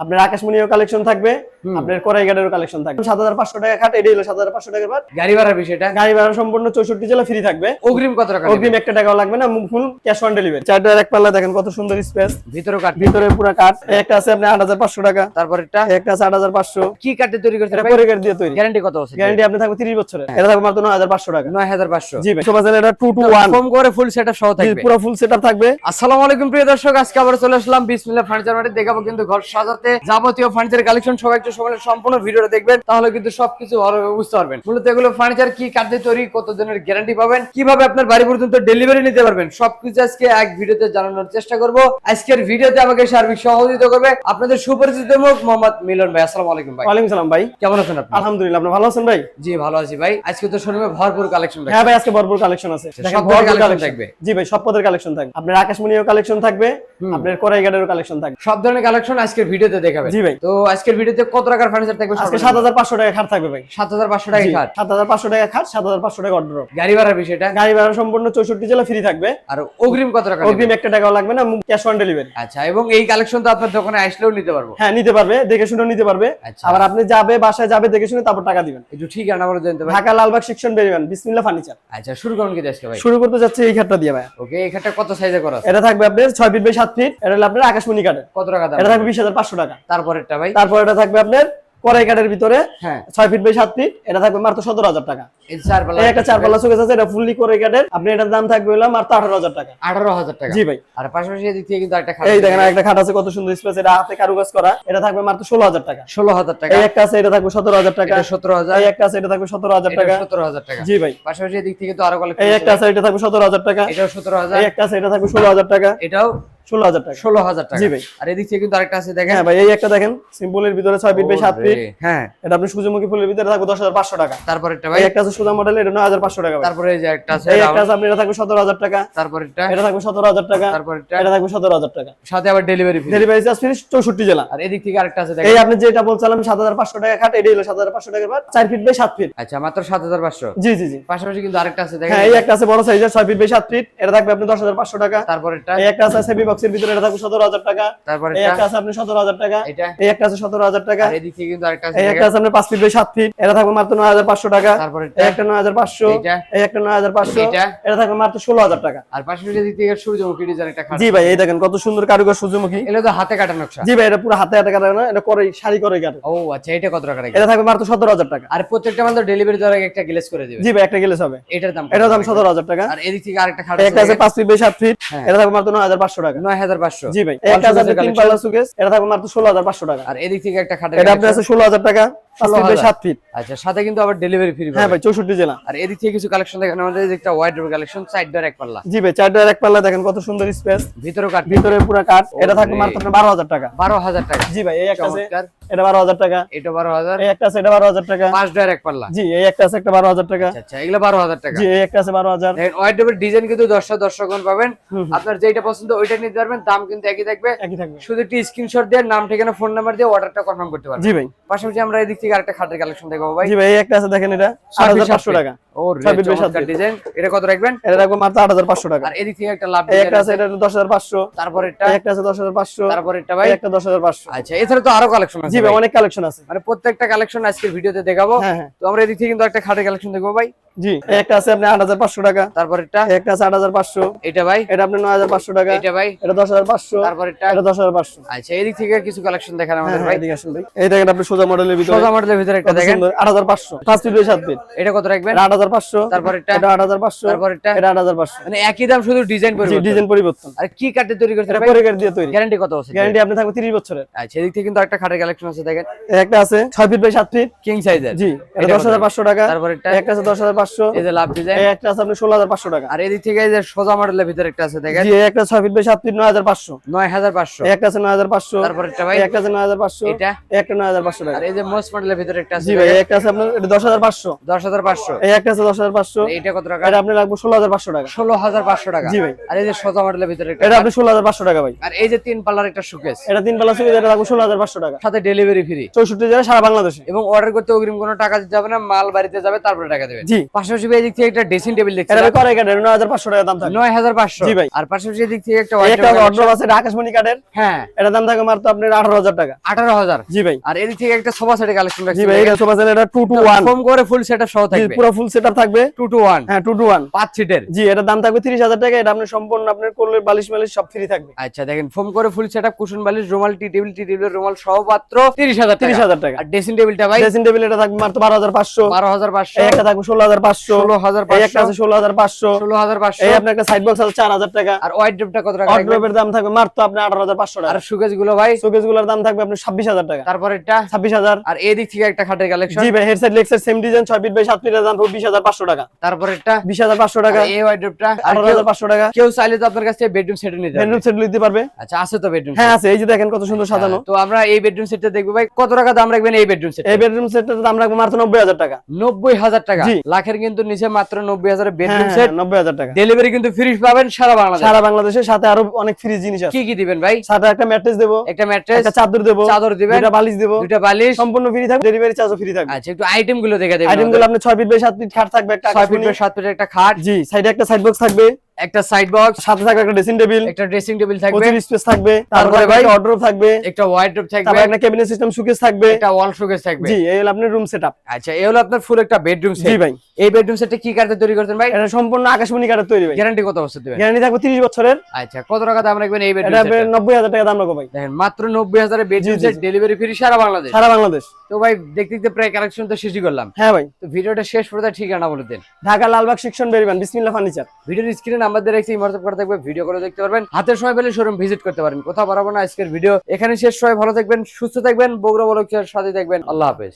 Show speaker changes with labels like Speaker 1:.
Speaker 1: আপনার আকাশমণিও কালেকশন থাকবে, আপনার কোরাইঘাটেরও কালেকশন থাকবে। 7500 টাকা খাট, এটাই হলো 7500 টাকার বাট।
Speaker 2: গাড়ি ভাড়ার বিষয়টা,
Speaker 1: গাড়ি ভাড়া সম্পূর্ণ 64 জেলা ফ্রি থাকবে।
Speaker 2: অগ্রিম কত টাকা?
Speaker 1: অগ্রিম 1 টাকাও লাগবে না, ফুল ক্যাশ অন ডেলিভারি। চারটার এক পাল্লা দেখেন কত সুন্দর স্পেস,
Speaker 2: ভিতরে কাঠ,
Speaker 1: ভিতরে পুরো কাঠ। একটা আছে আপনি 8500 টাকা,
Speaker 2: তারপর এটা
Speaker 1: একটা আছে 8500।
Speaker 2: কি কাঠে তৈরি করতে
Speaker 1: এটা
Speaker 2: ভাই?
Speaker 1: কোরাইঘাট দিয়ে তৈরি।
Speaker 2: গ্যারান্টি কত আছে?
Speaker 1: গ্যারান্টি আপনি থাকবে 30 বছরের। এটা থাকবে মাত্র 9500 টাকা।
Speaker 2: 9500।
Speaker 1: জি ভাই, সোফা সেট এটা 2 to 1
Speaker 2: ফোম করে ফুল সেটআপ সহ থাকবে।
Speaker 1: পুরো ফুল সেটআপ থাকবে।
Speaker 2: আসসালামু আলাইকুম প্রিয় দর্শক, আজকে আবার চলে আসলাম বিসমিল্লাহ ফার্নিচার মার্কেট। দেখাবো কিন্তু ঘর সাজাতে যাবতীয় ফার্নিচার কালেকশন। সবাই একটু সময় সম্পূর্ণ ভিডিওটা দেখবেন, তাহলে কিন্তু সবকিছু ভালোভাবে বুঝতে পারবেন। মূলত এগুলো ফার্নিচার কি কাঠ দিয়ে তৈরি, কত দিনের গ্যারান্টি পাবেন, কিভাবে আপনার বাড়ি পর্যন্ত ডেলিভারি নিতে পারবেন, সবকিছু আজকে এক ভিডিওতে জানানোর চেষ্টা করব। আজকের ভিডিওতে আমাকে সার্বিক সহযোগিতা করবে আপনাদের সুপরিচিত মুখ মোহাম্মদ মিলন ভাই। আসসালামু আলাইকুম ভাই।
Speaker 1: ওয়ালাইকুম সালাম ভাই,
Speaker 2: কেমন আছেন আপনি?
Speaker 1: আলহামদুলিল্লাহ, আপনি ভালো আছেন ভাই?
Speaker 2: জি ভালো আছি ভাই। আজকে তো শোরুমে ভরপুর কালেকশন।
Speaker 1: হ্যাঁ ভাই, আজকে ভরপুর কালেকশন আছে।
Speaker 2: সব ধরনের কালেকশন থাকবে।
Speaker 1: জি ভাই, সব পদের কালেকশন থাকবে। আপনার আকাশমণিও কালেকশন থাকবে, আপনার কোরাইঘাটেরও কালেকশন থাকবে।
Speaker 2: সব ধরনের কালেকশন আজকের ভিডিওতে দেখাবেন।
Speaker 1: জি ভাই।
Speaker 2: তো আজকের ভিডিওতে কত টাকার ফার্নিচার থাকবে?
Speaker 1: আজকে 7500 টাকা খাট থাকবে ভাই।
Speaker 2: 7500 টাকা খাট,
Speaker 1: 7500 টাকা খাট, 7500 টাকা অর্ডার।
Speaker 2: গাড়ি ভাড়ার বিষয়টা,
Speaker 1: গাড়ি ভাড়া সম্পূর্ণ 64 জেলা ফ্রি থাকবে।
Speaker 2: আর অগ্রিম কত টাকা?
Speaker 1: অগ্রিম 1 টাকাও লাগবে না, ক্যাশ অন ডেলিভারি।
Speaker 2: আচ্ছা, এবং এই কালেকশন তো আপনার দোকানে আসলেও নিতে পারবো?
Speaker 1: হ্যাঁ, নিতে পারবে, দেখে শুনে নিতে পারবে।
Speaker 2: আচ্ছা।
Speaker 1: আবার আপনি যাবে, বাসায় যাবে, দেখে শুনে তারপর টাকা দিবেন।
Speaker 2: একটু ঠিকানা বলে দেন তো ভাই।
Speaker 1: ঢাকা লালবাগ সেকশন বেরিবেন, বিসমিল্লাহ ফার্নিচার।
Speaker 2: আচ্ছা, শুরু করুন কি আজকে ভাই?
Speaker 1: শুরু করতে যাচ্ছে এই খাটটা দিয়ে ভাই।
Speaker 2: ওকে, এই খাটটা কত সাইজে করা আছে?
Speaker 1: এটা থাকবে আপনার 6 ফিট বাই 7 ফিট। এটা হলো আপনার আকাশমণি কাঠের।
Speaker 2: কত টাকা দাম?
Speaker 1: এটা থাকবে 20500 টাকা।
Speaker 2: তারপরেরটা ভাই?
Speaker 1: তারপর এটা থাকবে আপনার কোরাইঘাটের ভিতরে,
Speaker 2: হ্যাঁ,
Speaker 1: 6 ফিট বাই 7 ফিট। এটা থাকবে মাত্র 17000 টাকা।
Speaker 2: এই চার পাল্লা,
Speaker 1: এই একটা 4 পাল্লা শোকেস আছে, এটা ফুললি কোরাইঘাটের। আপনি এটার দাম থাকবে হলো মাত্র 18000 টাকা।
Speaker 2: 18000 টাকা।
Speaker 1: জি ভাই।
Speaker 2: আর পাশাপাশি এদিক থেকে কিন্তু একটা খাট,
Speaker 1: এই দেখেন একটা খাট আছে, কত সুন্দর স্পেস, এটা হাতে কারুকাজ করা। এটা থাকবে মাত্র 16000 টাকা।
Speaker 2: 16000 টাকা।
Speaker 1: এই একটা আছে, এটা থাকবে 17000 টাকা।
Speaker 2: এটা 17000।
Speaker 1: এই একটা আছে, এটা থাকবে 17000
Speaker 2: এটা
Speaker 1: টাকা।
Speaker 2: 17000 টাকা।
Speaker 1: জি ভাই।
Speaker 2: পাশাপাশি এদিক থেকে তো আরো কালেকশন।
Speaker 1: এই একটা আছে, এটা থাকবে 17000 টাকা।
Speaker 2: এটাও 17000।
Speaker 1: এই একটা আছে, এটা থাকবে 16000 টাকা।
Speaker 2: এটাও
Speaker 1: 16000 টাকা।
Speaker 2: 16000 টাকা।
Speaker 1: জি ভাই।
Speaker 2: আর এদিক থেকে কিন্তু আরেকটা আছে দেখেন।
Speaker 1: হ্যাঁ ভাই, এই একটা দেখেন, সিম্পলের ভিতরে 6 ফিট বাই 7 ফিট।
Speaker 2: হ্যাঁ,
Speaker 1: এটা আপনি সূর্যমুখী ফুলের ভিতরে থাকবে 10500 টাকা।
Speaker 2: তারপরেরটা ভাই?
Speaker 1: এই একটা আছে সুজা মডেল, এটা 9500 টাকা ভাই।
Speaker 2: তারপরে এই যে একটা আছে,
Speaker 1: এই একটা আছে আপনি, এটা থাকবে 17000 টাকা।
Speaker 2: তারপরেরটা?
Speaker 1: এটা থাকবে 17000 টাকা।
Speaker 2: তারপরেরটা?
Speaker 1: এটা থাকবে 17000 টাকা।
Speaker 2: সাথে আবার delivery free.
Speaker 1: Delivery charge free 64 জেলা।
Speaker 2: আর এদিক থেকে আরেকটা আছে
Speaker 1: এই
Speaker 2: দেখেন।
Speaker 1: আপনি যেটা বলছিলাম 7500 টাকা খাট, এটাই হলো 7500 টাকার বাট, 4 ফিট বাই 7 ফিট।
Speaker 2: আচ্ছা, মাত্র 7500।
Speaker 1: জি জি জি।
Speaker 2: পাশাপাশি কিন্তু আরেকটা আছে দেখেন।
Speaker 1: হ্যাঁ, এই একটা আছে বড় সাইজের 6 ফিট বাই 7 ফিট। এটা থাকবে আপনি 10500 টাকা।
Speaker 2: তারপরেরটা?
Speaker 1: এই একটা আছে সেমি বক্সের ভিতরে, এটা থাকবে 17000 টাকা। এই
Speaker 2: তারপরেরটা?
Speaker 1: একটা আছে আপনি 17000 টাকা।
Speaker 2: এটা?
Speaker 1: এই একটা আছে 17000 টাকা।
Speaker 2: আর এদিক থেকে কিন্তু আরেকটা আছে
Speaker 1: এই একটা
Speaker 2: দেখেন।
Speaker 1: আছে আপনি 5 ফিট বাই 7 ফিট। এটা থাকবে মাত্র 9500 টাকা।
Speaker 2: তারপরেরটা?
Speaker 1: এই একটা 9500।
Speaker 2: এইটা?
Speaker 1: এই একটা 9500।
Speaker 2: এটা?
Speaker 1: এটা থাকবে মাত্র 16000 টাকা।
Speaker 2: আর পাশাপাশি এদিক থেকে সূর্যমুখী ডিজাইন একটা খাট।
Speaker 1: জি ভাই, এই দেখেন কত সুন্দর কারুকাজ সূর্যমুখী।
Speaker 2: এগুলো তো হাতে কাটা নকশা।
Speaker 1: জি ভাই, এটা পুরো হাতে হাতে কাটা না, এটা করে শাড়ি করে কাটে।
Speaker 2: ও আচ্ছা, এটা কত টাকা রাখবে?
Speaker 1: এটা থাকবে মাত্র 17000 টাকা।
Speaker 2: আর প্রত্যেকটা মাত্র ডেলিভারি দেওয়ার আগে একটা গ্লেজ করে দিবে।
Speaker 1: জি ভাই, একটা গেলে হবে।
Speaker 2: এটার দাম কত?
Speaker 1: এটার দাম 17000 টাকা।
Speaker 2: আর এদিক থেকে আরেকটা খাট
Speaker 1: এই একটা আছে 5 ফিট বাই 7 ফিট।
Speaker 2: হ্যাঁ।
Speaker 1: এটা থাকবে মাত্র 9500 টাকা।
Speaker 2: 9500।
Speaker 1: জি ভাই। এই একটা আছে 3 পাল্লা সুকেস। এটা থাকবে মাত্র 16500 টাকা।
Speaker 2: আর এদিক থেকে একটা খাট,
Speaker 1: এটা আপনার আছে 16000 টাকা, 5 ফিট বাই 7 ফিট।
Speaker 2: আচ্ছা, সাথে কিন্তু আবার ডেলিভারি ফ্রি।
Speaker 1: হ্যাঁ ভাই, 64 জেলা।
Speaker 2: আর এদিক থেকে কিছু কালেকশন দেখেন আমাদের, একটা ওয়াইড ডোর কালেকশন, সাইড ডোর এক পাল্লা।
Speaker 1: জি ভাই, 4 ডোর এক পাল্লা দেখেন কত সুন্দর স্পেস,
Speaker 2: ভিতরে কাট,
Speaker 1: ভিতরে পুরো কাঠ। এটা থাকবে মাত্র 12000 টাকা।
Speaker 2: 12000 টাকা।
Speaker 1: জি ভাই। এই একটা আছে,
Speaker 2: চমৎকার।
Speaker 1: এটা 12000 টাকা।
Speaker 2: এটা 12000।
Speaker 1: এই একটা আছে, এটা 12000 টাকা।
Speaker 2: পাঁচ ডোর এক পাল্লা।
Speaker 1: জি, এই একটা আছে, একটা 12000 টাকা।
Speaker 2: আচ্ছা, এগুলো 12000 টাকা।
Speaker 1: জি, এই একটা আছে 12000।
Speaker 2: দেখেন ওয়াইড ডোরের ডিজাইন কিন্তু দর্শকগণ পাবেন। আপনার যেটা পছন্দ ওইটা নিতে পারবেন, দাম কিন্তু একই থাকবে।
Speaker 1: একই থাকবে।
Speaker 2: শুধু একটি স্ক্রিনশট দিয়ে নাম, ঠিকানা, ফোন নাম্বার দিয়ে অর্ডারটা কনফার্ম করতে পারবেন।
Speaker 1: জি ভাই।
Speaker 2: পাশাপাশি আমরা এদিক থেকে আরেকটা খাটের কালেকশন দেখাবো ভাই।
Speaker 1: জি ভাই, এই একটা আছে দেখেন, এটা 8500 টাকা।
Speaker 2: ও
Speaker 1: ছয় ফিট বাই সাত
Speaker 2: চমৎকার
Speaker 1: ফিট।
Speaker 2: ডিজাইন। এটা কত রাখবেন?
Speaker 1: এটা রাখবো মাত্র 8500 টাকা।
Speaker 2: আর এদিক থেকে একটা লাভ
Speaker 1: এই একটা
Speaker 2: ডিজাইন
Speaker 1: আছে,
Speaker 2: আছে।
Speaker 1: এটা 10500।
Speaker 2: তারপর এটা?
Speaker 1: এই একটা আছে 10500।
Speaker 2: তারপর এটা ভাই?
Speaker 1: এই একটা 10500।
Speaker 2: আচ্ছা, এছাড়া তো আরো কালেকশন আছে।
Speaker 1: জি ভাই, অনেক কালেকশন আছে।
Speaker 2: মানে প্রত্যেকটা কালেকশন আজকের ভিডিওতে দেখাবো।
Speaker 1: হ্যাঁ হ্যাঁ।
Speaker 2: তো আমরা এদিক থেকে কিন্তু একটা খাটের কালেকশন দেখবো ভাই।
Speaker 1: জি, এই একটা আছে আপনি 8500 টাকা।
Speaker 2: তারপর এটা?
Speaker 1: এই একটা আছে 8500।
Speaker 2: এটা ভাই?
Speaker 1: এটা আপনি 9500 টাকা।
Speaker 2: এটা ভাই?
Speaker 1: এটা 10500।
Speaker 2: তারপর এটা?
Speaker 1: এটা 10500।
Speaker 2: আচ্ছা, এদিক থেকে কিছু কালেকশন দেখান আমাদের
Speaker 1: হ্যাঁ,
Speaker 2: ভাই।
Speaker 1: এদিকে আসুন ভাই। এই দেখেন আপনি সোজা মডেলের ভিতরে,
Speaker 2: সোজা মডেলের ভিতরে একটা
Speaker 1: কত
Speaker 2: দেখেন।
Speaker 1: সুন্দর, 8500। 5 ফিট বাই 7 ফিট।
Speaker 2: এটা কত রাখবেন?
Speaker 1: এটা 8500।
Speaker 2: তারপর এটা?
Speaker 1: এটা 8500।
Speaker 2: তারপর এটা?
Speaker 1: এটা 8500।
Speaker 2: মানে একই দাম, শুধু ডিজাইন
Speaker 1: জি,
Speaker 2: পরিবর্তন।
Speaker 1: ডিজাইন পরিবর্তন।
Speaker 2: আর কি কাঠে তৈরি করতে
Speaker 1: এটা
Speaker 2: ভাই?
Speaker 1: কোরাইঘাট দিয়ে তৈরি।
Speaker 2: গ্যারান্টি কত আছে?
Speaker 1: গ্যারান্টি আপনি থাকবে 30 বছরের।
Speaker 2: আচ্ছা, এদিক থেকে কিন্তু একটা খাটের কালেকশন আছে দেখেন,
Speaker 1: এই একটা আছে 6 ফিট বাই 7 ফিট।
Speaker 2: কিং সাইজের।
Speaker 1: জি, এটা
Speaker 2: এটা কত?
Speaker 1: 10500 টাকা।
Speaker 2: তারপর এটা?
Speaker 1: এই একটা আছে 10500।
Speaker 2: এই যে লাভ ডিজাইন।
Speaker 1: এই একটা আছে আপনি 16500 টাকা।
Speaker 2: আর এদিক থেকে এই যে সোজা মডেলের ভিতরে একটা আছে দেখেন,
Speaker 1: জি, এই একটা 6 ফিট বাই 7 ফিট 9500।
Speaker 2: 9500।
Speaker 1: এই একটা আছে 9500।
Speaker 2: তারপর এটা ভাই?
Speaker 1: এই একটা আছে 9500।
Speaker 2: এটা?
Speaker 1: এই একটা 9500 টাকা।
Speaker 2: আর এই যে মোস্ট মডেলের ভিতরে একটা আছে
Speaker 1: জি ভাই, এই একটা আছে আপনার, এটা 10500।
Speaker 2: 10500।
Speaker 1: এই একটা আছে 10500।
Speaker 2: এইটা কত টাকা?
Speaker 1: এটা আপনি লাগবে 16500 টাকা।
Speaker 2: 16500 টাকা।
Speaker 1: জি ভাই।
Speaker 2: আর এই যে সোজা মডেলের ভিতরে একটা,
Speaker 1: এটা আপনি 16500 টাকা ভাই।
Speaker 2: আর এই যে তিন পাল্লার একটা শোকেস,
Speaker 1: এটা 3 পাল্লা সুবিধা, এটা লাগবে 16500 টাকা।
Speaker 2: সাথে ডেলিভারি ফ্রি।
Speaker 1: 64 জেলা, সারা বাংলাদেশে।
Speaker 2: এবং অর্ডার করতে অগ্রিম কোনো টাকা দিতে হবে না, মাল বাড়িতে যাবে তারপরে টাকা দেবেন।
Speaker 1: জি,
Speaker 2: পাশাপাশি ভাই এদিক থেকে একটা ড্রেসিং টেবিল দেখছি
Speaker 1: এটা করাই কাঠের 9500 টাকা দাম থাকবে।
Speaker 2: 9500
Speaker 1: জি ভাই।
Speaker 2: আর পাশাপাশি এদিক থেকে একটা
Speaker 1: একটা অর্ডার আছে আকাশমণি কাঠের,
Speaker 2: হ্যাঁ
Speaker 1: এটা দাম থাকবে মাত্র আপনার 18000 টাকা।
Speaker 2: 18000।
Speaker 1: জি ভাই।
Speaker 2: আর এদিক থেকে একটা সোফা সেটের কালেকশন রাখছি।
Speaker 1: জি ভাই, এটা সোফা সেট, এটা 2 to 1
Speaker 2: ফোম করে ফুল সেটআপ সহ থাকবে।
Speaker 1: পুরো ফুল সেটআপ থাকবে
Speaker 2: 2 to 1,
Speaker 1: হ্যাঁ 2 to 1
Speaker 2: 5 সিটের।
Speaker 1: জি, এটা দাম থাকবে 30000 টাকা। এটা আপনার সম্পূর্ণ আপনার কোলের বালিশ মালিশ সব ফ্রি থাকবে।
Speaker 2: আচ্ছা দেখেন, ফোম করে ফুল সেটআপ, কুশন বালিশ, রুমাল, টি টেবিলের রুমাল সহ মাত্র 30000 টাকা।
Speaker 1: 30000 টাকা।
Speaker 2: আর ড্রেসিং টেবিলটা ভাই
Speaker 1: ড্রেসিং টেবিল এটা থাকবে মাত্র 12500।
Speaker 2: 12500।
Speaker 1: এই একটা থাকবে 16500।
Speaker 2: 16500।
Speaker 1: এই একটা আছে 16500।
Speaker 2: 16500।
Speaker 1: এই আপনার একটা সাইড বক্স আছে 4000 টাকা।
Speaker 2: আর ওয়াইড্রপটা কত টাকা?
Speaker 1: ওয়ার্ড্রোবের দাম থাকবে মাত্র আপনার 18500 টাকা।
Speaker 2: আর সুকেস গুলো ভাই?
Speaker 1: শোকেস গুলোর দাম থাকবে আপনার 26000 টাকা।
Speaker 2: তারপর এটা
Speaker 1: 26000।
Speaker 2: আর এই দিক থেকে একটা খাটের কালেকশন।
Speaker 1: জি ভাই, হেডসেট লেক্সের সেম ডিজাইন 6 ফিট বাই 7 ফিটের দাম থাকবে 20500 টাকা।
Speaker 2: তারপর এটা
Speaker 1: 20500 টাকা।
Speaker 2: আর এই ওয়াইড্রপটা
Speaker 1: 18500 টাকা।
Speaker 2: কেউ চাইলে তো আপনার কাছে বেডরুম সেট নিতে পারবে।
Speaker 1: বেডরুম সেট নিতে পারবে।
Speaker 2: আচ্ছা আছে তো বেডরুম?
Speaker 1: হ্যাঁ আছে, এই যে দেখেন কত সুন্দর সাজানো।
Speaker 2: তো আমরা এই বেডরুম সেটটা দেখবো ভাই। কত টাকা দাম রাখবেন এই বেডরুম সেট?
Speaker 1: এই বেডরুম সেটটার দাম রাখবো মাত্র 90000 টাকা।
Speaker 2: 90000 টাকা?
Speaker 1: জি।
Speaker 2: লাখের কিন্তু নিচে মাত্র 90000 বেডরুম
Speaker 1: হ্যাঁ,
Speaker 2: সেট।
Speaker 1: 90000 টাকা।
Speaker 2: ডেলিভারি কিন্তু ফ্রি পাবেন সারা বাংলাদেশে।
Speaker 1: সারা বাংলাদেশের সাথে আরো অনেক ফ্রি জিনিস আছে।
Speaker 2: কি কি দিবেন ভাই?
Speaker 1: সাথে একটা ম্যাট্রেস দেবো,
Speaker 2: একটা ম্যাট্রেস,
Speaker 1: একটা চাদর দেবো,
Speaker 2: চাদর দিবেন,
Speaker 1: দুটো বালিশ দেবো,
Speaker 2: দুটো বালিশ,
Speaker 1: সম্পূর্ণ ফ্রি থাকবে। ডেলিভারি চার্জও ফ্রি থাকবে।
Speaker 2: আচ্ছা একটু আইটেম গুলো দেখে দেবেন।
Speaker 1: আইটেম গুলো আপনি 6 ফিট বাই 7 ফিট খাট থাকবে, একটা
Speaker 2: 6 ফিট বাই 7 ফিটের একটা খাট।
Speaker 1: জি, সাইডে একটা সাইড বক্স থাকবে,
Speaker 2: একটা সাইড বক্স,
Speaker 1: সাথে থাকবে একটা ড্রেসিং টেবিল,
Speaker 2: একটা ড্রেসিং টেবিল থাকবে,
Speaker 1: প্রচুর স্পেস থাকবে।
Speaker 2: তারপরে
Speaker 1: তারপরে
Speaker 2: ভাই
Speaker 1: ভাই ওয়ার্ড্রোব থাকবে,
Speaker 2: একটা ওয়াইড্রপ থাকবে,
Speaker 1: তারপর একটা ক্যাবিনেট সিস্টেম শোকেস থাকবে,
Speaker 2: একটা ওয়াল শোকেস থাকবে।
Speaker 1: জি, এই হলো আপনার রুম সেটআপ।
Speaker 2: আচ্ছা এই হলো আপনার ফুল একটা বেডরুম সেট।
Speaker 1: জি ভাই।
Speaker 2: এই বেডরুম সেটটা কি কাঠে তৈরি করতেন ভাই?
Speaker 1: এটা সম্পূর্ণ আকাশমণি কাঠের তৈরি ভাই।
Speaker 2: গ্যারান্টি কত বছর দিবেন?
Speaker 1: গ্যারান্টি থাকবে 30 বছরের।
Speaker 2: আচ্ছা কত টাকা দাম রাখবেন এই বেডরুম
Speaker 1: এটা
Speaker 2: সেট?
Speaker 1: 90000 টাকা দাম রাখবো ভাই।
Speaker 2: দেখেন মাত্র 90000 এর বেডরুম
Speaker 1: জি, জি,
Speaker 2: সেট,
Speaker 1: জি।
Speaker 2: ডেলিভারি ফ্রি সারা বাংলাদেশ।
Speaker 1: সারা বাংলাদেশ।
Speaker 2: তো ভাই দেখতে দেখতে প্রায় কালেকশন তো শেষই করলাম।
Speaker 1: হ্যাঁ ভাই।
Speaker 2: তো ভিডিওটা শেষ পর্যন্ত ঠিকানা বলে দেন।
Speaker 1: ঢাকা লালবাগ সেকশন বেরিবান, বিসমিল্লাহ ফার্নিচার।
Speaker 2: ভিডিওর স্ক্রিনে নাম্বার দিয়ে রাখছি, হোয়াটসঅ্যাপ করা থাকবে, ভিডিও করে দেখতে পারবেন। হাতের সময় পেলে শোরুম ভিজিট করতে পারেন। কোথাও বাড়াবো না, আজকের ভিডিও এখানে শেষ। সবাই ভালো থাকবেন, সুস্থ থাকবেন, বগুড়া বলকের সাথে থাকবেন। আল্লাহ হাফেজ।